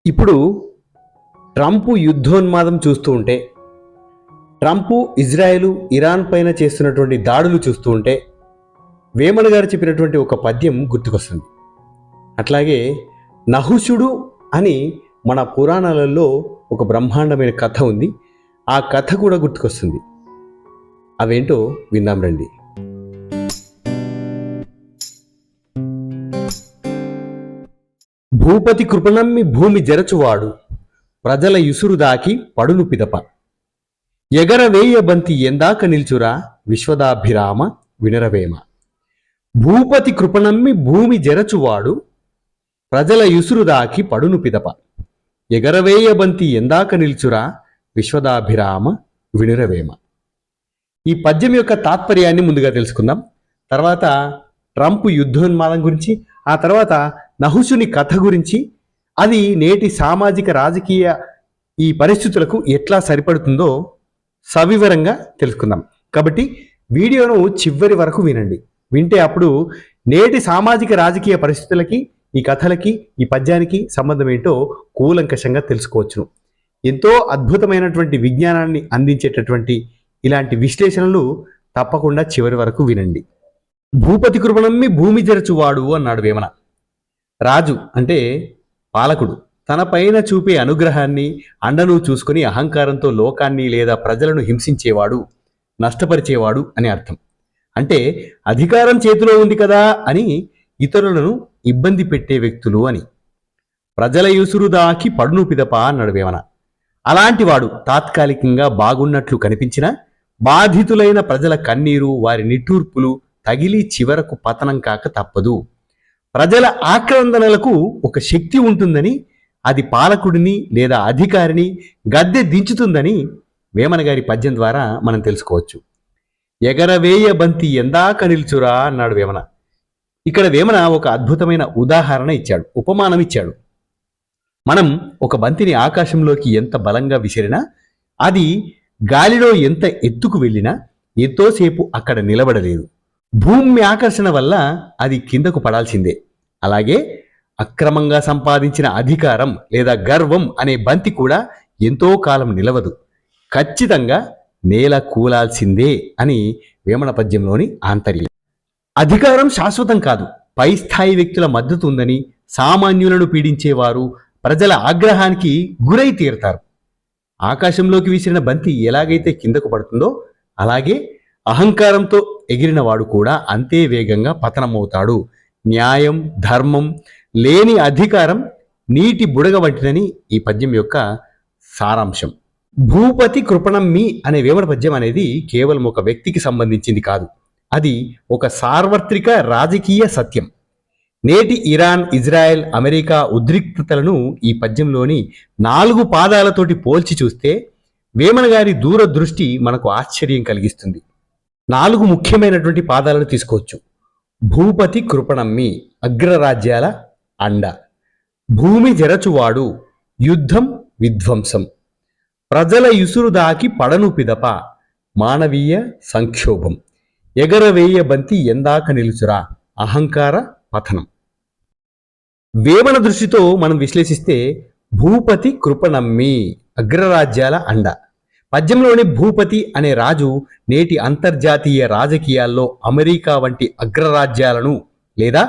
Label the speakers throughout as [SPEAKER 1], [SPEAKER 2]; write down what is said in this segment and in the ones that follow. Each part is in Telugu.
[SPEAKER 1] ఇప్పుడు ట్రంప్ యుద్ధోన్మాదం చూస్తూ ఉంటే, ట్రంప్ ఇజ్రాయెల్ ఇరాన్ పైన చేస్తున్నటువంటి దాడులు చూస్తూ ఉంటే వేమన గారు చెప్పినటువంటి ఒక పద్యం గుర్తుకొస్తుంది. అట్లాగే నహుషుడు అని మన పురాణాలలో ఒక బ్రహ్మాండమైన కథ ఉంది. ఆ కథ కూడా గుర్తుకొస్తుంది. అవేంటో విందాం రండి. భూపతి కృపణమ్మి భూమి జరచువాడు, ప్రజల యుసురు దాకి పడును పిదప. ఎగరవేయ బంతి ఎందాక నిల్చురా, విశ్వదాభిరామ వినరవేమ. భూపతి కృపణమ్మి భూమి జరచువాడు, ప్రజల యుసురు దాకి పడును పిదప. ఎగరవేయ బంతి ఎందాక నిల్చురా, విశ్వదాభిరామ వినురవేమ. ఈ పద్యం యొక్క తాత్పర్యాన్ని ముందుగా తెలుసుకుందాం. తర్వాత ట్రంప్ యుద్ధోన్మాదం గురించి, ఆ తర్వాత నహుషుని కథ గురించి, అది నేటి సామాజిక రాజకీయ ఈ పరిస్థితులకు ఎట్లా సరిపడుతుందో సవివరంగా తెలుసుకుందాం. కాబట్టి వీడియోను చివరి వరకు వినండి. వింటే అప్పుడు నేటి సామాజిక రాజకీయ పరిస్థితులకి, ఈ కథలకి, ఈ పద్యానికి సంబంధం ఏంటో కూలంకషంగా తెలుసుకోవచ్చును. ఎంతో అద్భుతమైనటువంటి విజ్ఞానాన్ని అందించేటటువంటి ఇలాంటి విశ్లేషణలు తప్పకుండా చివరి వరకు వినండి. భూపతి కృపణమ్మి భూమి జరచువాడు అన్నాడు వేమన. రాజు అంటే పాలకుడు తన పైన చూపే అనుగ్రహాన్ని, అండను చూసుకుని అహంకారంతో లోకాన్ని లేదా ప్రజలను హింసించేవాడు, నష్టపరిచేవాడు అని అర్థం. అంటే అధికారం చేతిలో ఉంది కదా అని ఇతరులను ఇబ్బంది పెట్టే వ్యక్తులు అని. ప్రజల యుసురు దాకి పడును పిదప అన్నాడు వేమన. అలాంటి వాడు తాత్కాలికంగా బాగున్నట్లు కనిపించినా బాధితులైన ప్రజల కన్నీరు, వారి నిట్టూర్పులు తగిలి చివరకు పతనం కాక తప్పదు. ప్రజల ఆక్రందనలకు ఒక శక్తి ఉంటుందని, అది పాలకుడిని లేదా అధికారిని గద్దె దించుతుందని వేమన గారి పద్యం ద్వారా మనం తెలుసుకోవచ్చు. ఎగరవేయ బంతి ఎందాక నిల్చురా అన్నాడు వేమన. ఇక్కడ వేమన ఒక అద్భుతమైన ఉదాహరణ ఇచ్చాడు, ఉపమానం ఇచ్చాడు. మనం ఒక బంతిని ఆకాశంలోకి ఎంత బలంగా విసిరినా, అది గాలిలో ఎంత ఎత్తుకు వెళ్ళినా ఎంతోసేపు అక్కడ నిలబడలేదు. భూమి ఆకర్షణ వల్ల అది కిందకు పడాల్సిందే. అలాగే అక్రమంగా సంపాదించిన అధికారం లేదా గర్వం అనే బంతి కూడా ఎంతో కాలం నిలవదు, ఖచ్చితంగా నేల కూలాల్సిందే అని వేమన పద్యంలోని ఆంతర్యం. అధికారం శాశ్వతం కాదు, పై స్థాయి వ్యక్తుల మద్దతు ఉందని సామాన్యులను పీడించేవారు ప్రజల ఆగ్రహానికి గురై తీరుతారు. ఆకాశంలోకి విసిరిన బంతి ఎలాగైతే కిందకు పడుతుందో, అలాగే అహంకారంతో ఎగిరిన వాడు కూడా అంతే వేగంగా పతనమవుతాడు. న్యాయం, ధర్మం లేని అధికారం నీటి బుడగ వంటిదని ఈ పద్యం యొక్క సారాంశం. భూపతి కృపణమ్మి అనే వేమన పద్యం అనేది కేవలం ఒక వ్యక్తికి సంబంధించింది కాదు, అది ఒక సార్వత్రిక రాజకీయ సత్యం. నేటి ఇరాన్, ఇజ్రాయెల్, అమెరికా ఉద్రిక్తతలను ఈ పద్యంలోని 4 పాదాలతోటి పోల్చి చూస్తే వేమన గారి దూరదృష్టి మనకు ఆశ్చర్యం కలిగిస్తుంది. 4 ముఖ్యమైనటువంటి పాదాలను తీసుకోవచ్చు. భూపతి కృపణమ్మి అగ్రరాజ్యాల అండ, భూమి జరచువాడు యుద్ధం విధ్వంసం, ప్రజల యుసురు దాకి పడను పిదప మానవీయ సంక్షోభం, ఎగరవేయ బంతి ఎందాక నిలుచురా అహంకార పతనం. వేమన దృష్టితో మనం విశ్లేషిస్తే భూపతి కృపణమ్మి అగ్రరాజ్యాల అండ. పద్యంలోని భూపతి అనే రాజు నేటి అంతర్జాతీయ రాజకీయాల్లో అమెరికా వంటి అగ్రరాజ్యాలను లేదా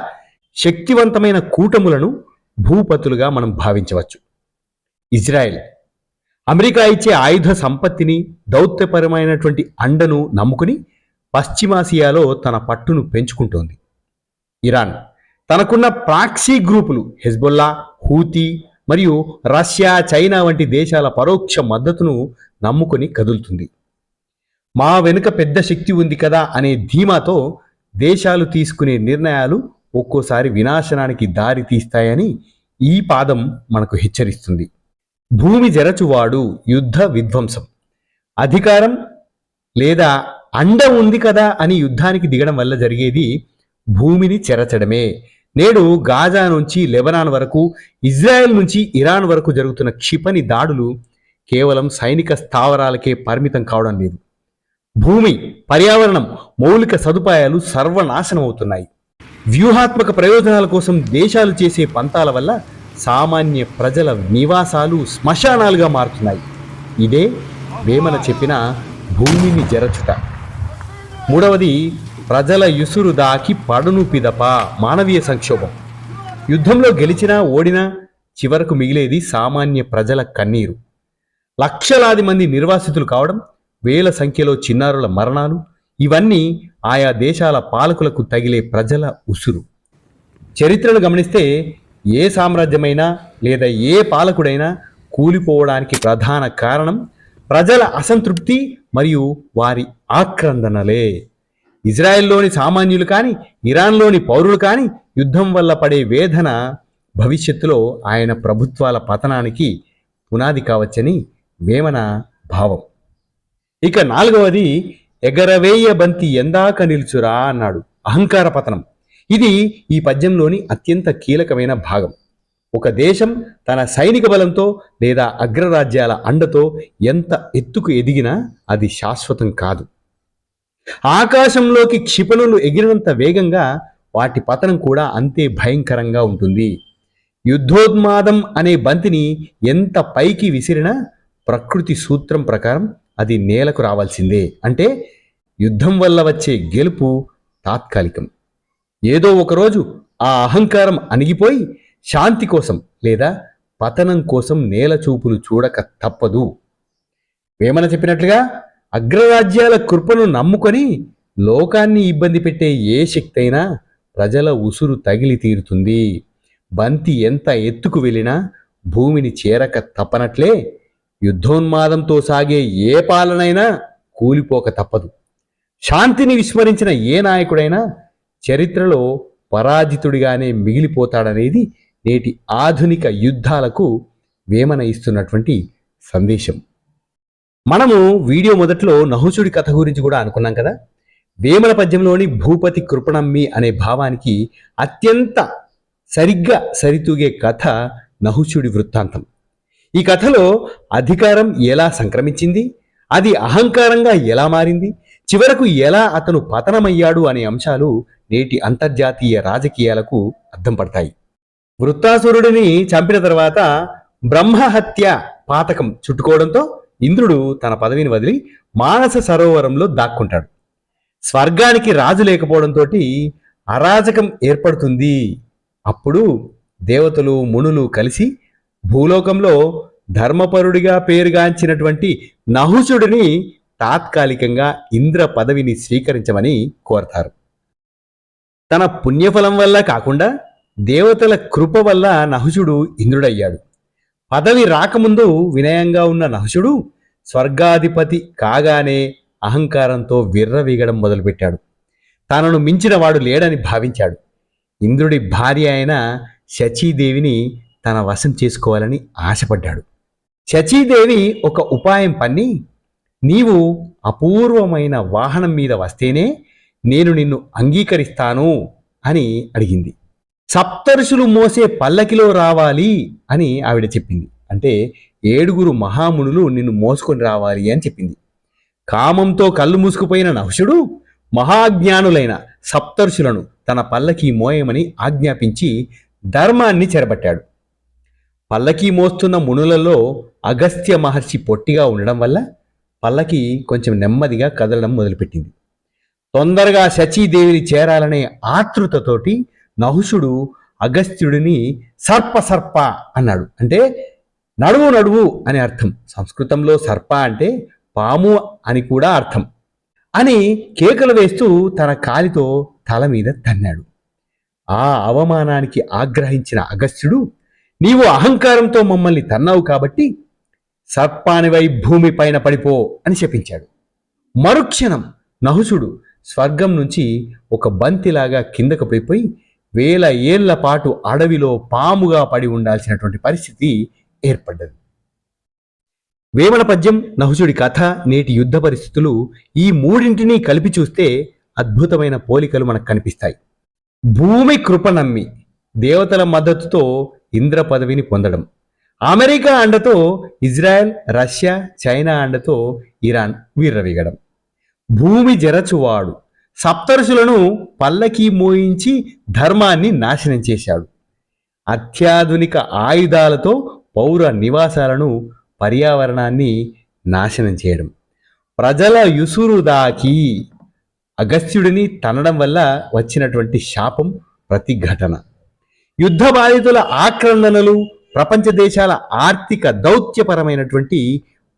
[SPEAKER 1] శక్తివంతమైన కూటములను భూపతులుగా మనం భావించవచ్చు. ఇజ్రాయెల్ అమెరికా ఇచ్చే ఆయుధ సంపత్తిని, దౌత్యపరమైనటువంటి అండను నమ్ముకుని పశ్చిమాసియాలో తన పట్టును పెంచుకుంటోంది. ఇరాన్ తనకున్న ప్రాక్సీ గ్రూపులు హెజ్బొల్లా, హూతీ మరియు రష్యా, చైనా వంటి దేశాల పరోక్ష మద్దతును నమ్ముకొని కదులుతుంది. మా వెనుక పెద్ద శక్తి ఉంది కదా అనే ధీమాతో దేశాలు తీసుకునే నిర్ణయాలు ఒక్కోసారి వినాశనానికి దారి తీస్తాయని ఈ పాదం మనకు హెచ్చరిస్తుంది. భూమి జరచువాడు యుద్ధ విధ్వంసం. అధికారం లేదా అండ ఉంది కదా అని యుద్ధానికి దిగడం వల్ల జరిగేది భూమిని చెరచడమే. నేడు గాజా నుంచి లెబనాన్ వరకు, ఇజ్రాయెల్ నుంచి ఇరాన్ వరకు జరుగుతున్న క్షిపణి దాడులు కేవలం సైనిక స్థావరాలకే పరిమితం కావడం లేదు. భూమి, పర్యావరణం, మౌలిక సదుపాయాలు సర్వనాశనం అవుతున్నాయి. వ్యూహాత్మక ప్రయోజనాల కోసం దేశాలు చేసే పంతాల వల్ల సామాన్య ప్రజల నివాసాలు శ్మశానాలుగా మారుతున్నాయి. ఇదే వేమన చెప్పిన భూమిని జరచుట. మూడవది ప్రజల యుసురు దాకి పడును పిదప, మానవీయ సంక్షోభం. యుద్ధంలో గెలిచినా ఓడినా చివరకు మిగిలేది సామాన్య ప్రజల కన్నీరు. లక్షలాది మంది నిర్వాసితులు కావడం, వేల సంఖ్యలో చిన్నారుల మరణాలు, ఇవన్నీ ఆయా దేశాల పాలకులకు తగిలే ప్రజల ఉసురు. చరిత్రను గమనిస్తే ఏ సామ్రాజ్యమైనా లేదా ఏ పాలకుడైనా కూలిపోవడానికి ప్రధాన కారణం ప్రజల అసంతృప్తి మరియు వారి ఆక్రందనలే. ఇజ్రాయెల్లోని సామాన్యులు కానీ, ఇరాన్లోని పౌరులు కానీ యుద్ధం వల్ల పడే వేదన భవిష్యత్తులో ఆయన ప్రభుత్వాల పతనానికి పునాది కావచ్చని వేమన భావం. ఇక నాలుగవది ఎగరవేయ బంతి ఎందాక నిల్చురా అన్నాడు. అహంకార పతనం. ఇది ఈ పద్యంలోని అత్యంత కీలకమైన భాగం. ఒక దేశం తన సైనిక బలంతో లేదా అగ్రరాజ్యాల అండతో ఎంత ఎత్తుకు ఎదిగినా అది శాశ్వతం కాదు. ఆకాశంలోకి క్షిపణులు ఎగిరినంత వేగంగా వాటి పతనం కూడా అంతే భయంకరంగా ఉంటుంది. యుద్ధోన్మాదం అనే బంతిని ఎంత పైకి విసిరినా ప్రకృతి సూత్రం ప్రకారం అది నేలకు రావాల్సిందే. అంటే యుద్ధం వల్ల వచ్చే గెలుపు తాత్కాలికం. ఏదో ఒకరోజు ఆ అహంకారం అణిగిపోయి శాంతి కోసం లేదా పతనం కోసం నేల చూపులు చూడక తప్పదు. వేమన చెప్పినట్లుగా అగ్రరాజ్యాల కృపను నమ్ముకొని లోకాన్ని ఇబ్బంది పెట్టే ఏ శక్తి అయినా ప్రజల ఉసురు తగిలి తీరుతుంది. బంతి ఎంత ఎత్తుకు వెళ్ళినా భూమిని చేరక తప్పనట్లే యుద్ధోన్మాదంతో సాగే ఏ పాలనైనా కూలిపోక తప్పదు. శాంతిని విస్మరించిన ఏ నాయకుడైనా చరిత్రలో పరాజితుడిగానే మిగిలిపోతాడనేది నేటి ఆధునిక యుద్ధాలకు వేమన ఇస్తున్నటువంటి సందేశం. మనము వీడియో మొదట్లో నహుషుడి కథ గురించి కూడా అనుకున్నాం కదా. వేమన పద్యంలోని భూపతి కృపణమ్మి అనే భావానికి అత్యంత సరిగ్గా సరితూగే కథ నహుషుడి వృత్తాంతం. ఈ కథలో అధికారం ఎలా సంక్రమించింది, అది అహంకారంగా ఎలా మారింది, చివరకు ఎలా అతను పతనమయ్యాడు అనే అంశాలు నేటి అంతర్జాతీయ రాజకీయాలకు అద్దం పడతాయి. వృత్తాసురుడిని చంపిన తర్వాత బ్రహ్మహత్య పాతకం చుట్టుకోవడంతో ఇంద్రుడు తన పదవిని వదిలి మానస సరోవరంలో దాక్కుంటాడు. స్వర్గానికి రాజు లేకపోవడంతో అరాజకం ఏర్పడుతుంది. అప్పుడు దేవతలు మునులు కలిసి భూలోకంలో ధర్మపరుడిగా పేరుగాంచినటువంటి నహుషుడిని తాత్కాలికంగా ఇంద్ర పదవిని స్వీకరించమని కోరతారు. తన పుణ్యఫలం వల్ల కాకుండా దేవతల కృప వల్ల నహుషుడు ఇంద్రుడయ్యాడు. పదవి రాకముందు వినయంగా ఉన్న నహుషుడు స్వర్గాధిపతి కాగానే అహంకారంతో విర్రవీగడం మొదలుపెట్టాడు. తనను మించిన వాడు లేడని భావించాడు. ఇంద్రుడి భార్య అయిన శచీదేవిని తన వశం చేసుకోవాలని ఆశపడ్డాడు. శచీదేవి ఒక ఉపాయం పన్ని, నీవు అపూర్వమైన వాహనం మీద వస్తేనే నేను నిన్ను అంగీకరిస్తాను అని అడిగింది. సప్తర్షులు మోసే పల్లకిలో రావాలి అని ఆవిడ చెప్పింది. అంటే 7 మహామునులు నిన్ను మోసుకొని రావాలి అని చెప్పింది. కామంతో కళ్ళు మూసుకుపోయిన నహుషుడు మహాజ్ఞానులైన సప్తర్షులను తన పల్లకి మోయమని ఆజ్ఞాపించి ధర్మాన్ని చెరబట్టాడు. పల్లకి మోస్తున్న మునులలో అగస్త్య మహర్షి పొట్టిగా ఉండడం వల్ల పల్లకి కొంచెం నెమ్మదిగా కదలడం మొదలుపెట్టింది. తొందరగా శచీదేవిని చేరాలనే ఆతృతతోటి నహుషుడు అగస్త్యుడిని సర్ప సర్ప అన్నాడు. అంటే నడువు నడువు అనే అర్థం. సంస్కృతంలో సర్ప అంటే పాము అని కూడా అర్థం. అని కేకలు వేస్తూ తన కాలితో తల మీద తన్నాడు. ఆ అవమానానికి ఆగ్రహించిన అగస్త్యుడు, నీవు అహంకారంతో మమ్మల్ని తన్నావు కాబట్టి సర్పానివై భూమి పైన పడిపో అని శపించాడు. మరుక్షణం నహుషుడు స్వర్గం నుంచి ఒక బంతిలాగా కిందకు పడిపోయి 1000 ఏళ్ల పాటు అడవిలో పాముగా పడి ఉండాల్సినటువంటి పరిస్థితి ఏర్పడ్డది. వేమన పద్యం, నహుషుడి కథ, నేటి యుద్ధ పరిస్థితులు ఈ మూడింటినీ కలిపి చూస్తే అద్భుతమైన పోలికలు మనకు కనిపిస్తాయి. భూమి కృప నమ్మి దేవతల మద్దతుతో ఇంద్ర పదవిని పొందడం, అమెరికా అండతో ఇజ్రాయెల్, రష్యా, చైనా అండతో ఇరాన్ విర్రవీగడం, భూమి జరచువాడు సప్తర్షులను పల్లకి మోయించి ధర్మాన్ని నాశనం చేశాడు. అత్యాధునిక ఆయుధాలతో పౌర నివాసాలను, పర్యావరణాన్ని నాశనం చేయడం. ప్రజల యుసురు దాకి అగస్త్యుడిని తనడం వల్ల వచ్చినటువంటి శాపం ప్రతిఘటన. యుద్ధ బాధితుల ఆక్రందనలు, ప్రపంచ దేశాల ఆర్థిక దౌత్యపరమైనటువంటి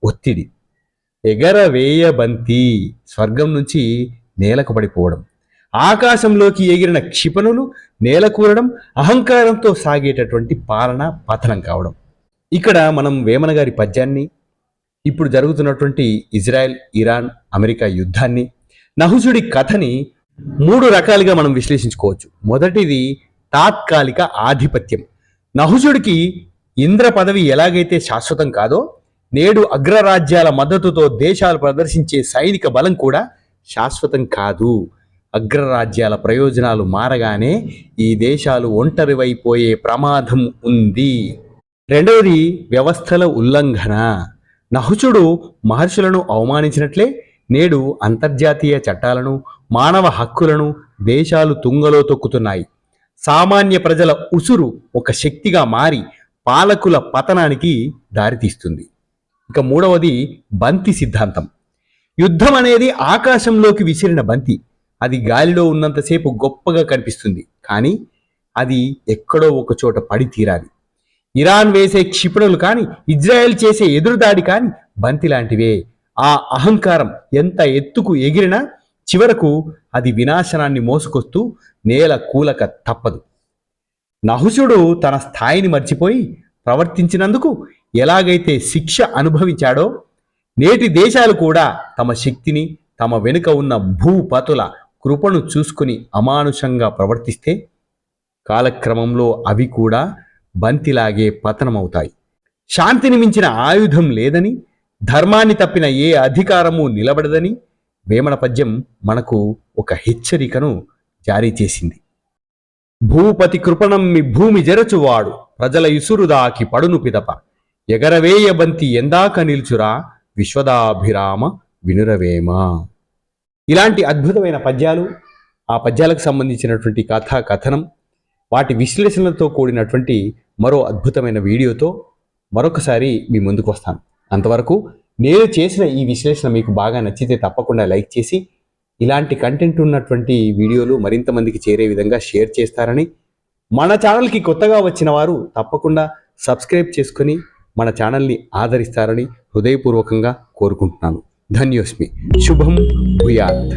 [SPEAKER 1] ఒత్తిడి. ఎగరవేయబంతి, స్వర్గం నుంచి నేలకు పడిపోవడం. ఆకాశంలోకి ఎగిరిన క్షిపణులు నేలకూరడం, అహంకారంతో సాగేటటువంటి పాలన పతనం కావడం. ఇక్కడ మనం వేమన గారి పద్యాన్ని, ఇప్పుడు జరుగుతున్నటువంటి ఇజ్రాయెల్, ఇరాన్, అమెరికా యుద్ధాన్ని, నహుషుడి కథని 3 రకాలుగా మనం విశ్లేషించుకోవచ్చు. మొదటిది తాత్కాలిక ఆధిపత్యం. నహుషుడికి ఇంద్ర పదవి ఎలాగైతే శాశ్వతం కాదో, నేడు అగ్రరాజ్యాల మద్దతుతో దేశాలు ప్రదర్శించే సైనిక బలం కూడా శాశ్వతం కాదు. అగ్రరాజ్యాల ప్రయోజనాలు మారగానే ఈ దేశాలు ఒంటరివైపోయే ప్రమాదం ఉంది. రెండవది వ్యవస్థల ఉల్లంఘన. నహుషుడు మహర్షులను అవమానించినట్లే నేడు అంతర్జాతీయ చట్టాలను, మానవ హక్కులను దేశాలు తుంగలో తొక్కుతున్నాయి. సామాన్య ప్రజల ఉసురు ఒక శక్తిగా మారి పాలకుల పతనానికి దారితీస్తుంది. ఇక మూడవది బంతి సిద్ధాంతం. యుద్ధం అనేది ఆకాశంలోకి విసిరిన బంతి. అది గాలిలో ఉన్నంతసేపు గొప్పగా కనిపిస్తుంది, కానీ అది ఎక్కడో ఒక చోట పడి తీరాలి. ఇరాన్ వేసే క్షిపణులు కానీ, ఇజ్రాయెల్ చేసే ఎదురుదాడి కానీ బంతి లాంటివే. ఆ అహంకారం ఎంత ఎత్తుకు ఎగిరినా చివరకు అది వినాశనాన్ని మోసుకొస్తూ నేల కూలక తప్పదు. నహుషుడు తన స్థాయిని మర్చిపోయి ప్రవర్తించినందుకు ఎలాగైతే శిక్ష అనుభవించాడో, నేటి దేశాలు కూడా తమ శక్తిని, తమ వెనుక ఉన్న భూపతుల కృపను చూసుకుని అమానుషంగా ప్రవర్తిస్తే కాలక్రమంలో అవి కూడా బంతిలాగే పతనమవుతాయి. శాంతిని మించిన ఆయుధం లేదని, ధర్మాన్ని తప్పిన ఏ అధికారము నిలబడదని వేమన పద్యం మనకు ఒక హెచ్చరికను జారీ చేసింది. భూపతి కృపణమ్మి భూమి జరచువాడు, ప్రజల యుసురు దాకి పడును పిదప, ఎగరవేయ బంతి ఎందాక నిల్చురా, విశ్వదాభిరామ వినురవేమ. ఇలాంటి అద్భుతమైన పద్యాలు, ఆ పద్యాలకు సంబంధించినటువంటి కథా కథనం, వాటి విశ్లేషణలతో కూడినటువంటి మరో అద్భుతమైన వీడియోతో మరొకసారి మీ ముందుకు వస్తాను. అంతవరకు నేను చేసిన ఈ విశ్లేషణ మీకు బాగా నచ్చితే తప్పకుండా లైక్ చేసి, ఇలాంటి కంటెంట్ ఉన్నటువంటి వీడియోలు మరింత మందికి చేరే విధంగా షేర్ చేస్తారని, మన ఛానల్కి కొత్తగా వచ్చిన వారు తప్పకుండా సబ్స్క్రైబ్ చేసుకొని మన ఛానల్ని ఆదరిస్తారని హృదయపూర్వకంగా కోరుకుంటున్నాను. ధన్యోస్మి. శుభం భూయాత్.